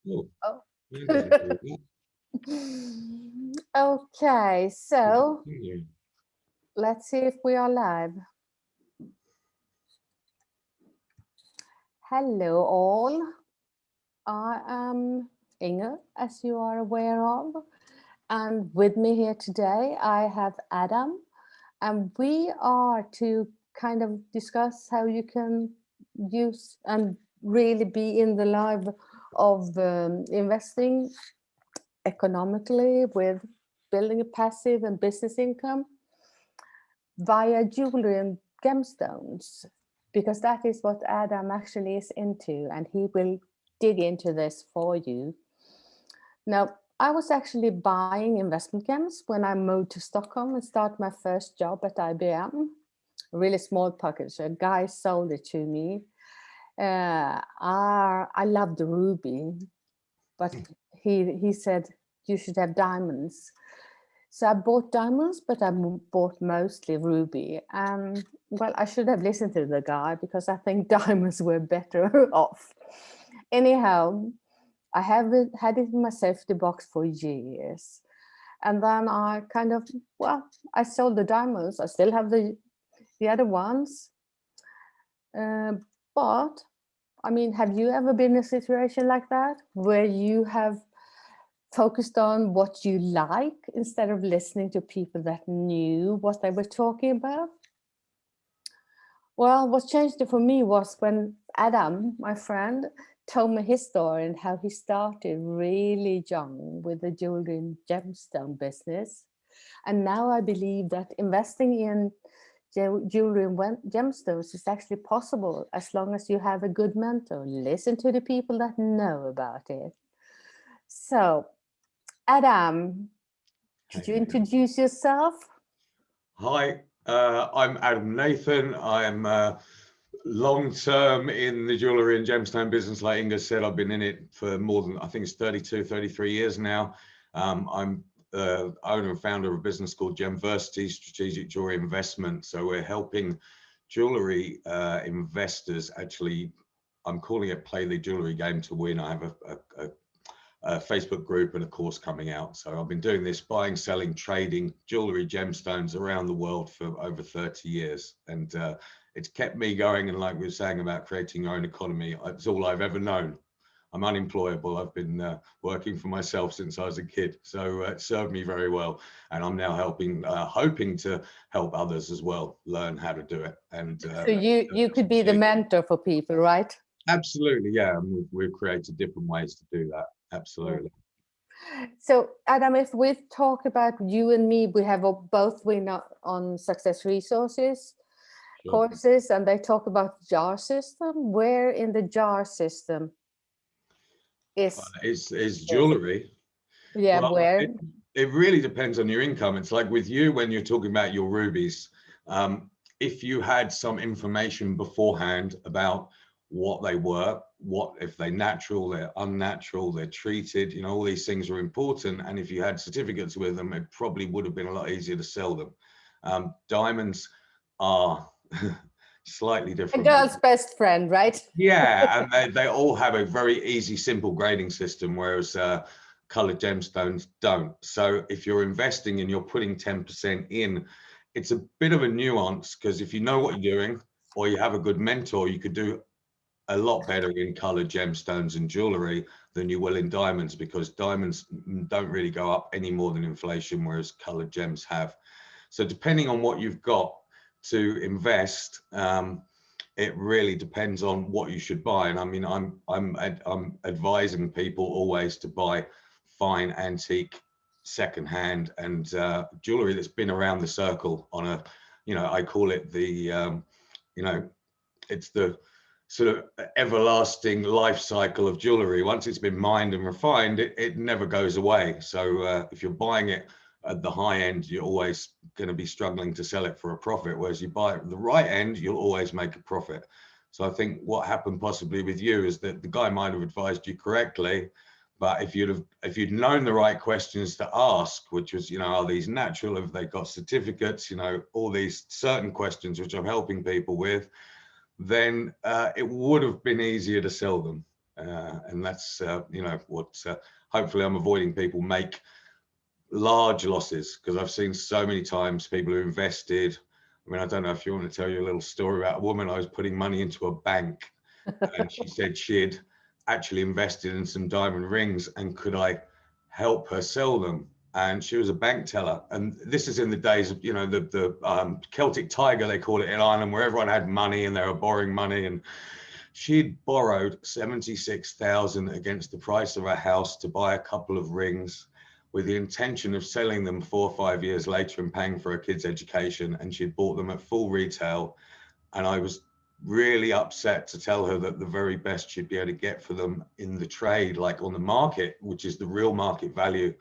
Oh, Oh. I didn't do Okay, that. so Yeah. let's see if we are live. Hello, all. I am Inge, as you are aware of, and with me here today I have Adam, and we are to kind of discuss how you can use and really be in the life of investing economically with building a passive and business income via jewelry and gemstones, because that is what Adam actually is into, and he will dig into this for you. Now, I was actually buying investment gems when I moved to Stockholm and started my first job at IBM. A really small package. A guy sold it to me. I love the ruby, but he said you should have diamonds. So I bought diamonds, but I bought mostly ruby. Well, I should have listened to the guy because I think diamonds were better off. Anyhow, I have had it in my safety box for years. And then I kind of, well, I sold the diamonds. I still have the other ones. Uh, but I mean, have you ever been in a situation like that where you have focused on what you like instead of listening to people that knew what they were talking about? Well, what changed it for me was when Adam, my friend, told me his story and how he started really young with the jewelry and gemstone business. And now I believe that investing in jewelry and gemstones is actually possible as long as you have a good mentor. Listen to the people that know about it. So, Adam, could you Hey. introduce yourself? Hi, I'm Adam Nathan. I'm long term in the jewellery and gemstone business. Like Inga said, I've been in it for more than, I think it's 32, 33 years now. I'm owner and founder of a business called Gemversity Strategic Jewellery Investment. So we're helping jewellery investors actually, I'm calling it play the jewellery game to win. I have a Facebook group and a course coming out. So I've been doing this buying, selling, trading jewelry, gemstones around the world for over 30 years. And it's kept me going. And like we were saying about creating your own economy, it's all I've ever known. I'm unemployable. I've been working for myself since I was a kid. So it served me very well. And I'm now hoping to help others as well learn how to do it. And So you could be the mentor for people, right? absolutely, yeah. And we've created different ways to do that. Yeah. Absolutely. So, Adam, if we talk about you and me, we have both been on Success Resources Sure. courses, and they talk about jar system. Where in the jar system is Is this? jewelry. Yeah, Well, where? it really depends on your income. It's like with you when you're talking about your rubies. If you had some information beforehand about what they were, what if they're natural, they're unnatural, they're treated, you know, all these things are important. And if you had certificates with them, it probably would have been a lot easier to sell them. Diamonds are slightly A different. girl's best friend, right? Yeah, and they all have a very easy, simple grading system, whereas colored gemstones don't. So if you're investing and you're putting 10% in, it's a bit of a nuance because if you know what you're doing or you have a good mentor, you could do a lot better in colored gemstones and jewelry than you will in diamonds because diamonds don't really go up any more than inflation, whereas colored gems have. So depending on what you've got to invest, it really depends on what you should buy. And I mean, I'm advising people always to buy fine antique secondhand and jewelry that's been around the circle on a, you know, I call it the, you know, it's the sort of everlasting life cycle of jewelry. Once it's been mined and refined, it never goes away. So if you're buying it at the high end, you're always going to be struggling to sell it for a profit. Whereas you buy it at the right end, you'll always make a profit. So I think what happened possibly with you is that the guy might have advised you correctly, but if you'd known the right questions to ask, which was, you know, are these natural? Have they got certificates? You know, all these certain questions which I'm helping people with, then it would have been easier to sell them. And that's, you know, what hopefully I'm avoiding people make large losses, because I've seen so many times people who invested. I mean, I don't know if you want to tell you a little story about a woman. I was putting money into a bank and she said she'd actually invested in some diamond rings and could I help her sell them? And she was a bank teller. And this is in the days of, you know, the Celtic Tiger, they call it in Ireland, where everyone had money and they were borrowing money. And she'd borrowed 76,000 against the price of a house to buy a couple of rings with the intention of selling them 4 or 5 years later and paying for her kids' education. And she'd bought them at full retail. And I was really upset to tell her that the very best she'd be able to get for them in the trade, like on the market, which is the real market value,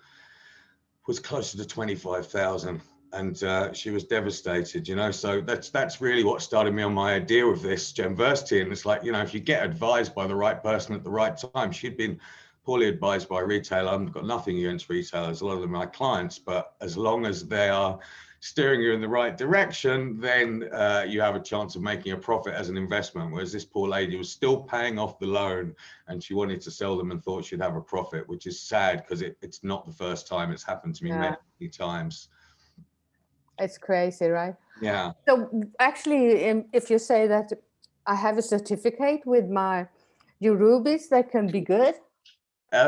was closer to 25,000. And she was devastated, you know. So that's really what started me on my idea of this Gemversity. And it's like, you know, if you get advised by the right person at the right time. She'd been poorly advised by a retailer. I've got nothing against retailers, a lot of them are my clients, but as long as they are steering you in the right direction, then you have a chance of making a profit as an investment. Whereas this poor lady was still paying off the loan and she wanted to sell them and thought she'd have a profit, which is sad because it's not the first time. It's happened to me many times. It's crazy, right? Yeah. So actually, if you say that I have a certificate with your rubies, that can be good.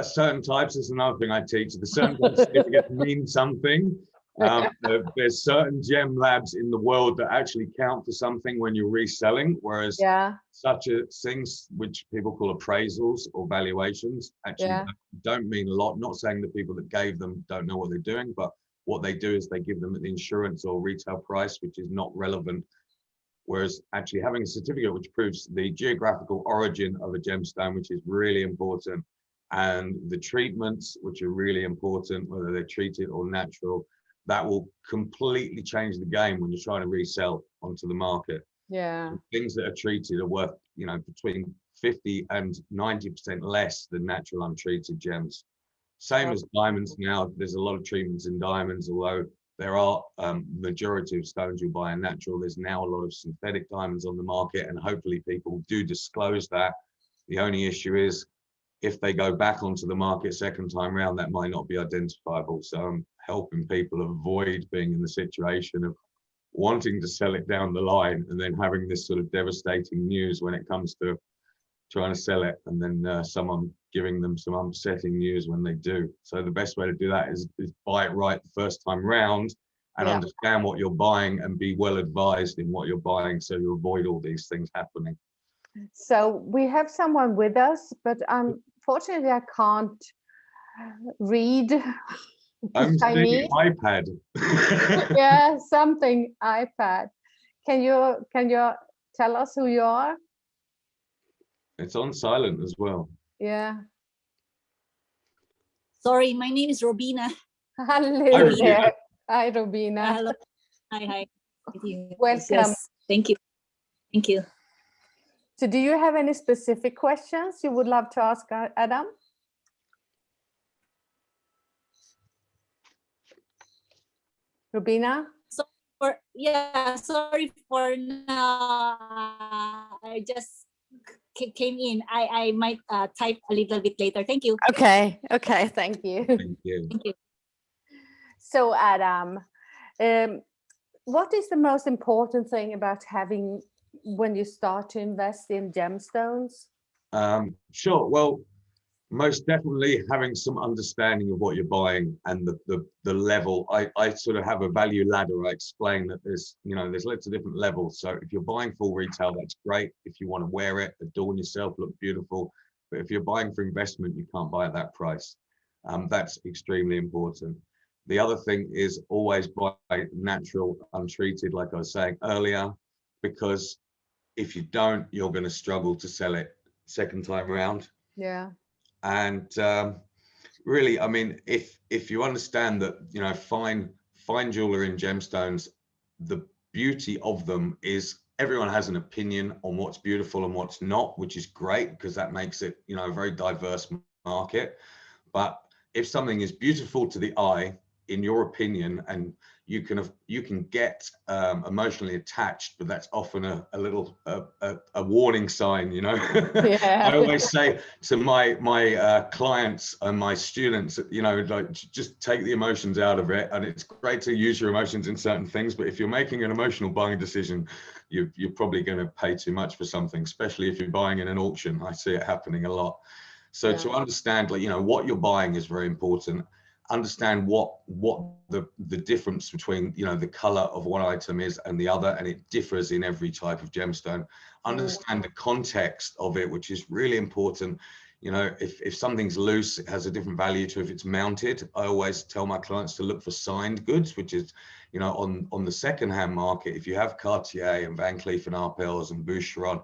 Certain types is another thing I teach. The certain certificates mean something. There's certain gem labs in the world that actually count for something when you're reselling, whereas such things which people call appraisals or valuations actually don't mean a lot. Not saying that people that gave them don't know what they're doing, but what they do is they give them an insurance or retail price, which is not relevant. Whereas actually having a certificate which proves the geographical origin of a gemstone, which is really important, and the treatments, which are really important, whether they're treated or natural, that will completely change the game when you're trying to resell onto the market. Yeah. Things that are treated are worth, you know, between 50 and 90% less than natural untreated gems. Same as diamonds now. There's a lot of treatments in diamonds, although there are majority of stones you buy are natural. There's now a lot of synthetic diamonds on the market, and hopefully people do disclose that. The only issue is if they go back onto the market second time around, that might not be identifiable. So I'm helping people avoid being in the situation of wanting to sell it down the line and then having this sort of devastating news when it comes to trying to sell it, and then someone giving them some upsetting news when they do. So the best way to do that is buy it right the first time round and understand what you're buying and be well advised in what you're buying, so you avoid all these things happening. So we have someone with us, but unfortunately I can't read I'm seeing iPad. Yeah, something iPad. Can you tell us who you are? It's on silent as well. Yeah. Sorry, my name is Robina. Hello there. Hi, Robina. Hello. Hi. Welcome. Yes, thank you. Thank you. So do you have any specific questions you would love to ask Adam? Robina? Sorry for now. I just came in. I might type a little bit later. Thank you. Okay, thank you. Thank you. Thank you. So Adam, what is the most important thing about having when you start to invest in gemstones? Sure. Well, most definitely having some understanding of what you're buying and the level. I sort of have a value ladder. I explain that there's lots of different levels. So if you're buying full retail, that's great. If you want to wear it, adorn yourself, look beautiful. But if you're buying for investment, you can't buy at that price. That's extremely important. The other thing is always buy natural, untreated, like I was saying earlier, because if you don't, you're going to struggle to sell it second time around. Yeah. And really, I mean, if you understand that, you know, fine jewelry and gemstones, the beauty of them is everyone has an opinion on what's beautiful and what's not, which is great because that makes it, you know, a very diverse market. But if something is beautiful to the eye, in your opinion, and you can get emotionally attached, but that's often a little a warning sign, you know. Yeah. I always say to my clients and my students, you know, like, just take the emotions out of it, and it's great to use your emotions in certain things, but if you're making an emotional buying decision, you're probably going to pay too much for something, especially if you're buying in an auction. I see it happening a lot. So Yeah. to understand, like, you know, what you're buying is very important. Understand what the difference between, you know, the color of one item is and the other, and it differs in every type of gemstone. Understand the context of it, which is really important. You know, if something's loose, it has a different value to if it's mounted. I always tell my clients to look for signed goods, which is, you know, on the secondhand market, if you have Cartier and Van Cleef and Arpels and Boucheron,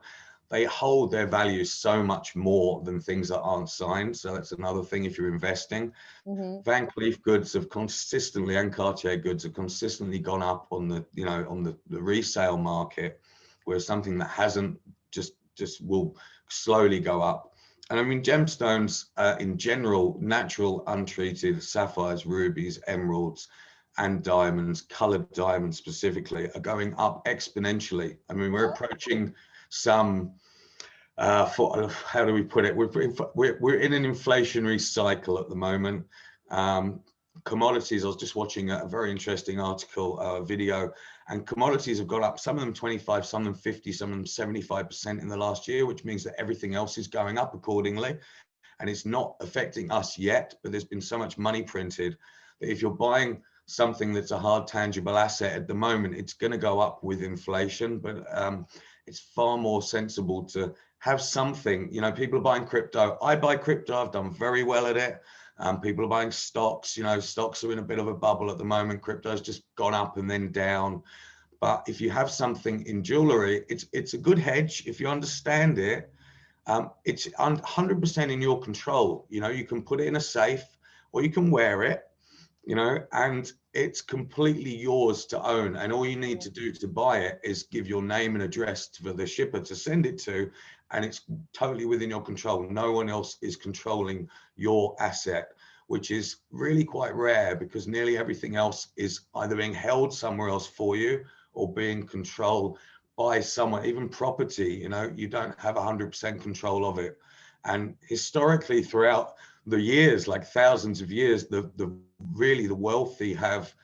they hold their value so much more than things that aren't signed. So that's another thing if you're investing. Van Cleef goods have consistently, and Cartier goods have consistently gone up on the, you know, on the resale market, where something that hasn't just will slowly go up. And I mean, gemstones in general, natural untreated sapphires, rubies, emeralds, and diamonds, colored diamonds specifically, are going up exponentially. I mean, we're approaching some for how do we put it? We're in an inflationary cycle at the moment. Commodities. I was just watching a very interesting article, video, and commodities have gone up. Some of them 25, some of them 50, some of them 75% in the last year, which means that everything else is going up accordingly. And it's not affecting us yet, but there's been so much money printed that if you're buying something that's a hard tangible asset at the moment, it's going to go up with inflation. But it's far more sensible to have something. You know, people are buying crypto. I buy crypto. I've done very well at it. People are buying stocks. You know, stocks are in a bit of a bubble at the moment. Crypto's just gone up and then down. But if you have something in jewelry, it's a good hedge if you understand it. It's 100% in your control. You know, you can put it in a safe or you can wear it, you know, and it's completely yours to own. And all you need to do to buy it is give your name and address for the shipper to send it to, and it's totally within your control. No one else is controlling your asset, which is really quite rare, because nearly everything else is either being held somewhere else for you or being controlled by someone. Even property, you know, you don't have 100% control of it. And historically, throughout the years, like thousands of years, the really the wealthy have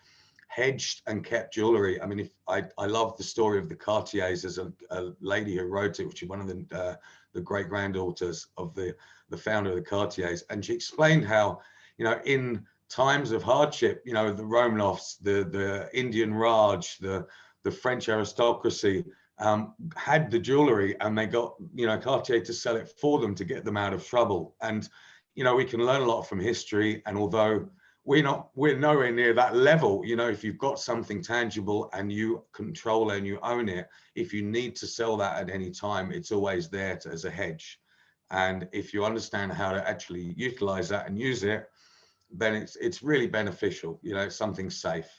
hedged and kept jewelry. I mean, if I love the story of the Cartiers. There's a lady who wrote it, which is one of the great granddaughters of the founder of the Cartiers, and she explained how, you know, in times of hardship, you know, the Romanovs, the Indian Raj, the French aristocracy had the jewelry, and they got, you know, Cartier to sell it for them to get them out of trouble. And, you know, we can learn a lot from history. And although we're nowhere near that level, you know, if you've got something tangible and you control and you own it, if you need to sell that at any time, it's always there as a hedge. And if you understand how to actually utilize that and use it, then it's really beneficial. You know, it's something safe.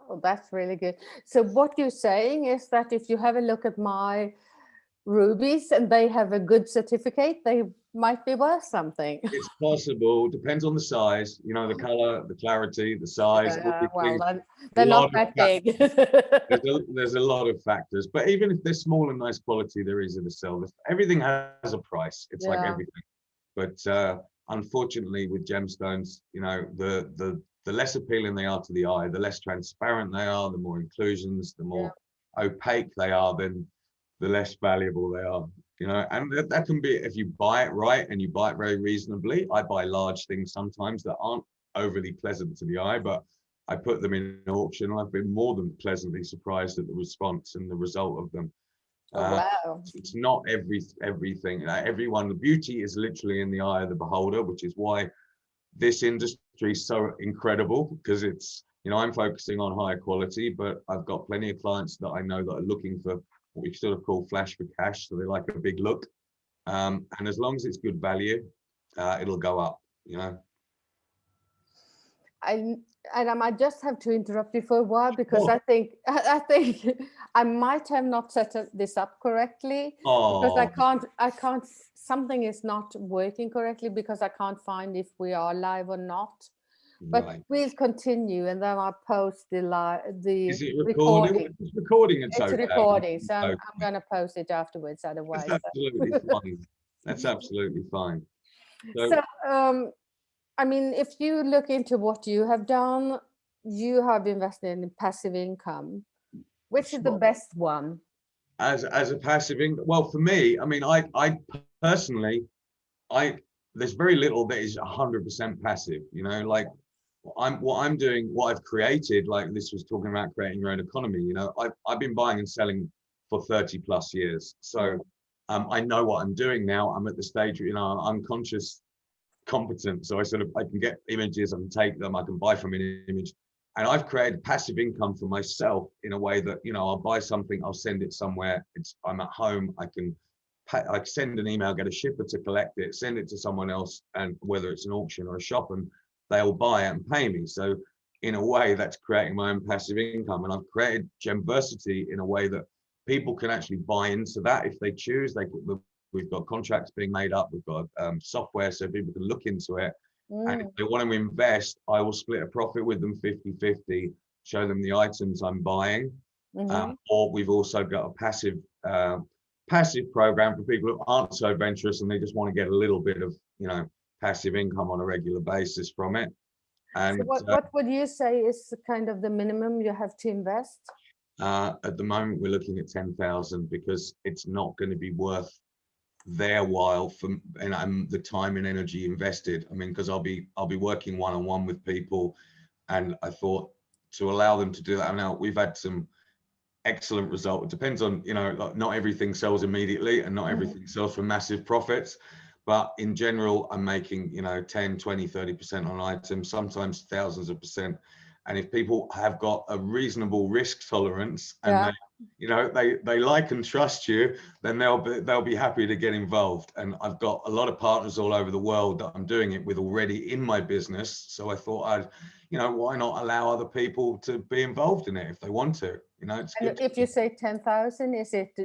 Oh, that's really good. So what you're saying is that if you have a look at my rubies and they have a good certificate, they might be worth something. It's possible. Depends on the size, you know, the color, the clarity, the size, all these Well, things. they're A lot not of that big. there's a lot of factors, but even if they're small and nice quality, they're easy to sell. Everything has a price. It's like Yeah. everything. But unfortunately, with gemstones, you know, the less appealing they are to the eye, the less transparent they are, the more inclusions, the more opaque they are, then the less valuable they are. You know, and that can be, if you buy it right and you buy it very reasonably. I buy large things sometimes that aren't overly pleasant to the eye, but I put them in auction, and I've been more than pleasantly surprised at the response and the result of them. Oh, wow. It's not everything. Everyone, the beauty is literally in the eye of the beholder, which is why this industry is so incredible, because it's, you know, I'm focusing on higher quality, but I've got plenty of clients that I know that are looking for what we sort of call flash for cash. So they like a big look. And as long as it's good value, it'll go up, you know. I might just have to interrupt you for a while, because Sure. I think I might have not set this up correctly, because I can't, something is not working correctly, because I can't find if we are live or not. But Right. we'll continue, and then I'll post the Is it recording? recording. It's recording. It's It's okay. recording, so I'm Okay. gonna post it afterwards. That's Otherwise, absolutely fine. That's absolutely fine. so I mean, if you look into what you have done, you have invested in passive income. Which is the Sure. best one? As a passive income, well, for me, I mean, I personally, there's very little that is 100% passive. You know, like what I'm doing, what I've created. Like this was talking about creating your own economy. You know, I've been buying and selling for 30 plus years, so I know what I'm doing now. I'm at the stage, you know, I'm conscious, competent, so I can get images, I can take them, I can buy from an image, and I've created passive income for myself in a way that, you know, I'll buy something, I'll send it somewhere, I'm at home, I can send an email, get a shipper to collect it, send it to someone else, and whether it's an auction or a shop, and they'll buy it and pay me. So in a way, that's creating my own passive income. And I've created Gemversity in a way that people can actually buy into that if they choose. We've got contracts being made up, we've got software so people can look into it. And if they want to invest, I will split a profit with them 50-50, show them the items I'm buying. Or we've also got a passive program for people who aren't so adventurous and they just want to get a little bit of, you know, passive income on a regular basis from it. And so what would you say is kind of the minimum you have to invest? At the moment, we're looking at 10,000 because it's not going to be worth their while and the time and energy invested. I mean, because I'll be working one-on-one with people, and I thought to allow them to do that. Now we've had some excellent result. It depends on, you know, like not everything sells immediately and not everything sells for massive profits, but in general I'm making, you know, 10, 20, 30% on items, sometimes thousands of percent. And if people have got a reasonable risk tolerance and they like and trust you, then they'll be happy to get involved. And I've got a lot of partners all over the world that I'm doing it with already in my business. So I thought I'd, you know, why not allow other people to be involved in it if they want to? You know, it's And good. if you say 10,000, is it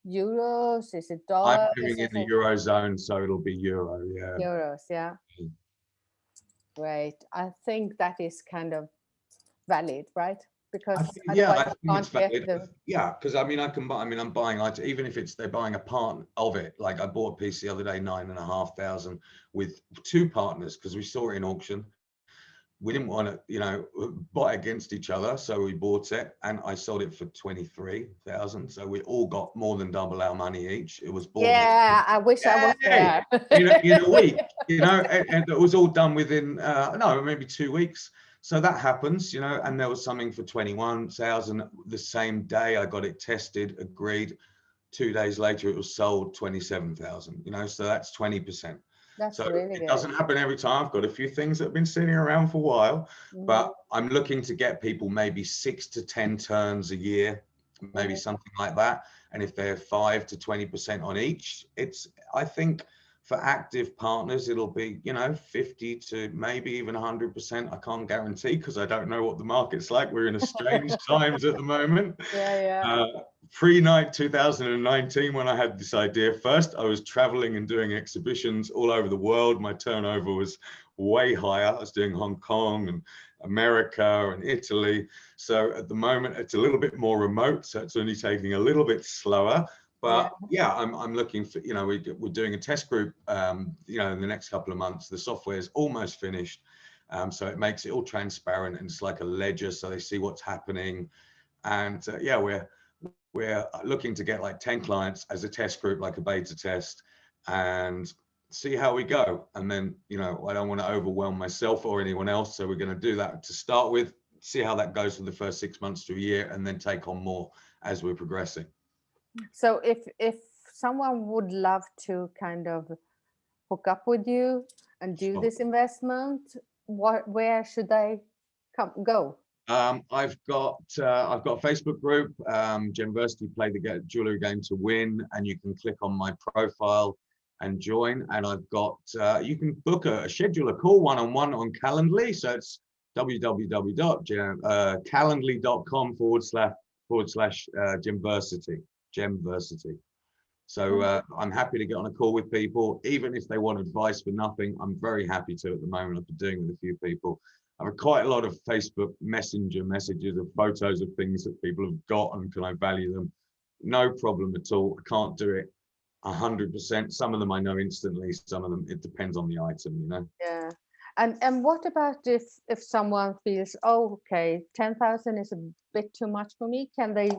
euros? Is it I'm dollars? living in the Eurozone, so it'll be euro, yeah. Euros, yeah. Great. I think that is kind of valid, right? Because otherwise you can't get them. Yeah, because I mean, I'm buying items, even if they're buying a part of it. Like I bought a piece the other day, 9,500 with 2 partners because we saw it in auction. We didn't want to, you know, buy against each other, so we bought it, and I sold it for 23,000. So we all got more than double our money each. It was bought. Yeah, I wish I was there. in a week, you know, and it was all done within maybe 2 weeks. So that happens, you know. And there was something for 21,000 the same day. I got it tested, agreed. 2 days later, it was sold 27,000. You know, so that's 20%. That's so really it good. doesn't happen every time. I've got a few things that have been sitting around for a while, but I'm looking to get people maybe 6 to 10 turns a year, maybe something like that. And if they're 5 to 20% on each, I think for active partners, it'll be, you know, 50 to maybe even 100%. I can't guarantee because I don't know what the market's like. We're in a strange times at the moment. Pre-night 2019, when I had this idea first, I was traveling and doing exhibitions all over the world. My turnover was way higher. I was doing Hong Kong and America and Italy. So at the moment, it's a little bit more remote. So it's only taking a little bit slower. But yeah, I'm looking for, you know, we're doing a test group, you know, in the next couple of months. The software is almost finished. So it makes it all transparent and it's like a ledger. So they see what's happening. And we're looking to get like 10 clients as a test group, like a beta test, and see how we go. And then, you know, I don't want to overwhelm myself or anyone else. So we're going to do that to start with, see how that goes for the first 6 months to a year, and then take on more as we're progressing. So if someone would love to kind of hook up with you and do this investment, where should they go? I've got a Facebook group, Gemversity, play the jewellery game to win, and you can click on my profile and join. And I've got you can book schedule a call one-on-one on Calendly. So it's www.calendly.com/Gemversity. So I'm happy to get on a call with people, even if they want advice for nothing. I'm very happy to at the moment. I've been doing with a few people. I have quite a lot of Facebook Messenger messages of photos of things that people have got, and can I value them? No problem at all. I can't do it 100%. Some of them I know instantly. Some of them, it depends on the item, you know. Yeah. And what about if someone feels, oh, okay, 10,000 is a bit too much for me? Can they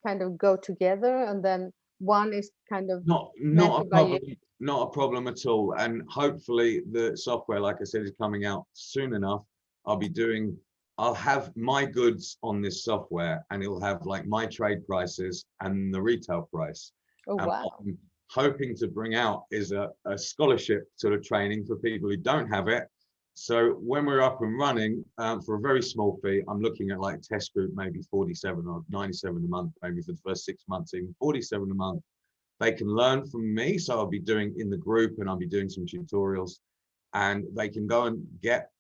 kind of go together, and then one is kind of Not a measured by you? problem, not a problem at all. And hopefully the software, like I said, is coming out soon enough. I'll have my goods on this software, and it'll have like my trade prices and the retail price. Oh, And wow. what I'm hoping to bring out is a scholarship sort of training for people who don't have it. So when we're up and running, for a very small fee, I'm looking at like test group, maybe 47 or 97 a month, maybe for the first 6 months, even 47 a month. They can learn from me. So I'll be doing in the group, and I'll be doing some tutorials, and they can go and get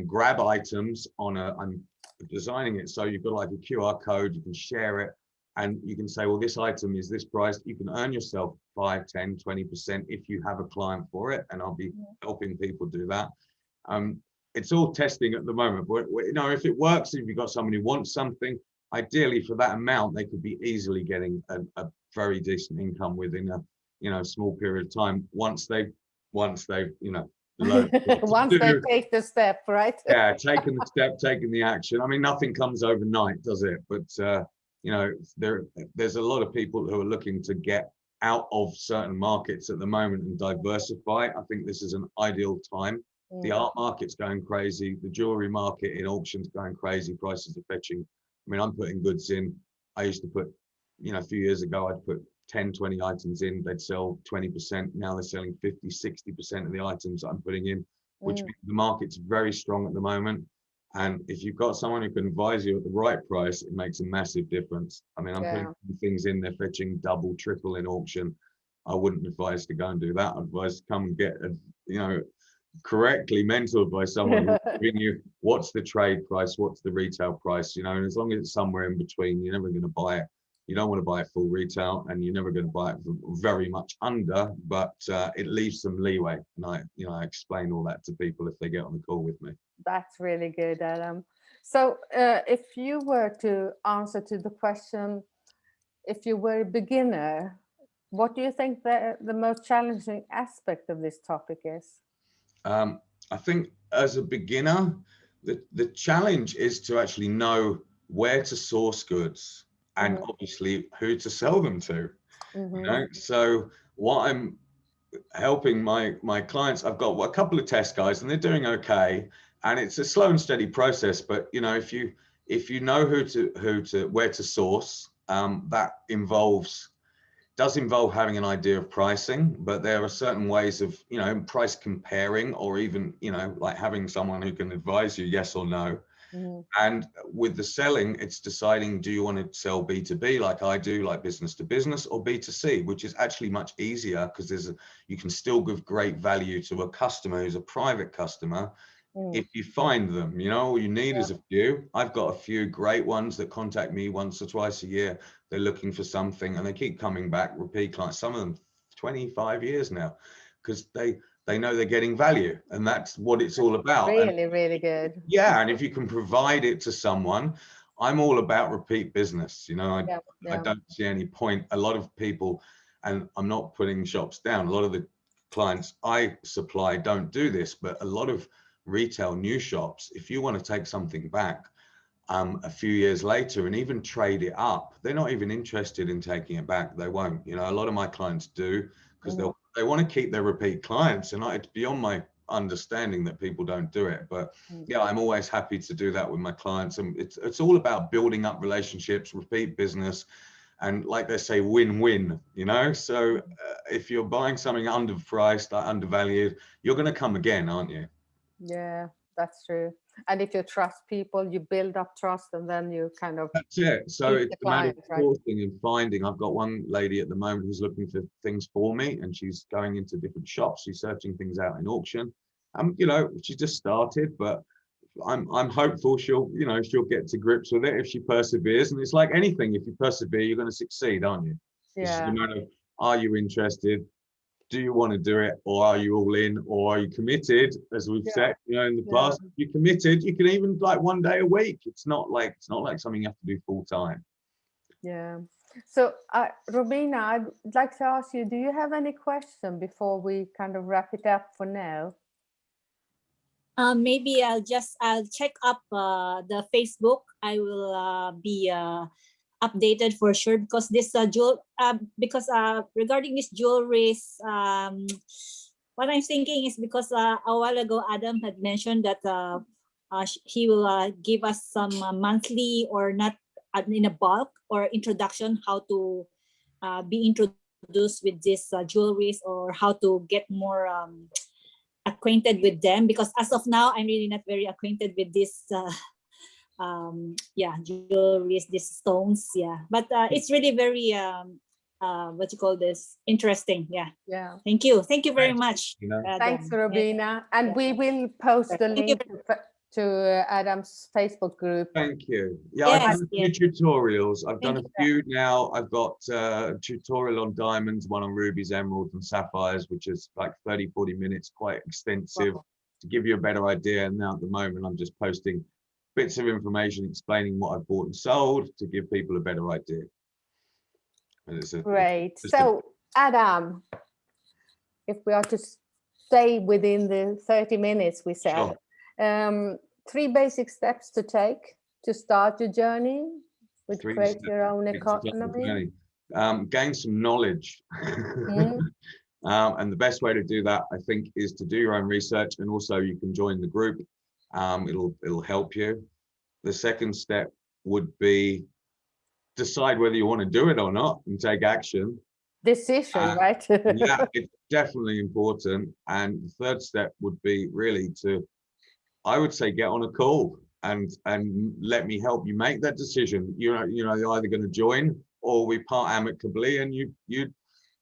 grab items on I'm designing it so you've got like a QR code, you can share it, and you can say, well, this item is this price. You can earn yourself 5, 10, 20% if you have a client for it, and I'll be helping people do that. It's all testing at the moment, but you know, if it works, if you've got someone who wants something, ideally for that amount, they could be easily getting a very decent income within a small period of time once they've learned what to Once they do. take the step, right? Yeah, taking the step, taking the action. I mean, nothing comes overnight, does it? But there's a lot of people who are looking to get out of certain markets at the moment and diversify. I think this is an ideal time. The art market's going crazy. The jewelry market in auctions going crazy. Prices are fetching. I mean, I'm putting goods in. I used to put, a few years ago, I'd put 10, 20 items in. They'd sell 20%. Now they're selling 50, 60% of the items that I'm putting in, which means the market's very strong at the moment. And if you've got someone who can advise you at the right price, it makes a massive difference. I mean, I'm putting things in, they're fetching double, triple in auction. I wouldn't advise to go and do that. I'd advise to come and get, correctly mentored by someone who's giving you what's the trade price, what's the retail price, and as long as it's somewhere in between, you're never going to buy it. You don't want to buy it full retail, and you're never going to buy it for very much under, but it leaves some leeway. And I explain all that to people if they get on the call with me. That's really good, Adam. So if you were to answer to the question, if you were a beginner, what do you think the most challenging aspect of this topic is? I think as a beginner, the challenge is to actually know where to source goods and obviously who to sell them to. So what I'm helping my clients, I've got a couple of test guys and they're doing okay, and it's a slow and steady process, but if you know where to source, that does involve having an idea of pricing, but there are certain ways of, price comparing, or even, like having someone who can advise you yes or no. And with the selling, it's deciding, do you want to sell B2B like I do, like business to business, or B2C, which is actually much easier because you can still give great value to a customer who's a private customer. If you find them, all you need is a few. I've got a few great ones that contact me once or twice a year. They're looking for something and they keep coming back, repeat clients, some of them 25 years now, because they know they're getting value, and that's what it's all about. Really, really good. Yeah, and if you can provide it to someone, I'm all about repeat business. I don't see any point. A lot of people, and I'm not putting shops down, a lot of the clients I supply don't do this, but a lot of retail new shops, if you want to take something back a few years later and even trade it up, they're not even interested in taking it back. They won't. A lot of my clients do, because they want to keep their repeat clients, and it's beyond my understanding that people don't do it. But yeah, I'm always happy to do that with my clients, and it's all about building up relationships, repeat business, and like they say, win-win. So if you're buying something underpriced, undervalued, you're going to come again, aren't you? Yeah, that's true. And if you trust people, you build up trust, and then you kind of, that's it. So it's a matter of right? sourcing and finding. I've got one lady at the moment who's looking for things for me, and she's going into different shops. She's searching things out in auction. She just started, but I'm hopeful she'll get to grips with it if she perseveres. And it's like anything, if you persevere, you're going to succeed, aren't you? It's just a matter of Are you interested? Do you want to do it, or are you all in, or are you committed? As we've said, you know, in the past, you're committed. You can even like 1 day a week. It's not like something you have to do full time. Yeah. So, Robina, I'd like to ask you, do you have any question before we kind of wrap it up for now? Maybe I'll check up the Facebook. I will be updated for sure, because this regarding this jewelries, what I'm thinking is, because a while ago Adam had mentioned that he will give us some monthly, or not in a bulk, or introduction, how to be introduced with this jewelries, or how to get more acquainted with them, because as of now I'm really not very acquainted with this jewelries, these stones, but it's really very what you call this, interesting. Thank you very much. Thanks, Robina. And we will post the link to Adam's Facebook group. Thank you. I've done a few tutorials. I've done a few now. I've got a tutorial on diamonds, one on rubies, emeralds, and sapphires, which is like 30-40 minutes, quite extensive, to give you a better idea. And now at the moment, I'm just posting bits of information explaining what I've bought and sold to give people a better idea. Great. So, Adam, if we are to stay within the 30 minutes we said, 3 basic steps to take to start your journey with create your own economy. Gain some knowledge. And the best way to do that, I think, is to do your own research, and also you can join the group. It'll help you. The second step would be decide whether you want to do it or not and take action. Decision, right? Yeah, it's definitely important. And the third step would be really to, I would say, get on a call and let me help you make that decision. You're either going to join or we part amicably, and you've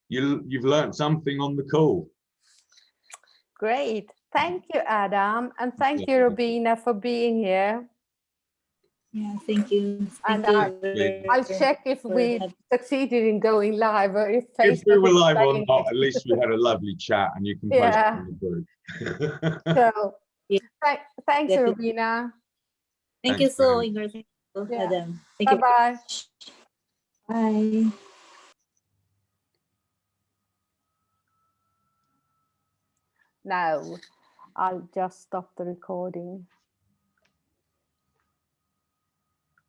learned something on the call. Great. Thank you, Adam. And thank you, Robina, for being here. Yeah, thank you. And I'll check if we succeeded in going live, or if Facebook we were live or not. At least we had a lovely chat, and you can post it in the group. So, thanks, Robina. Thank you so much, Adam. Thank you. Bye-bye. Bye. Now, I'll just stop the recording.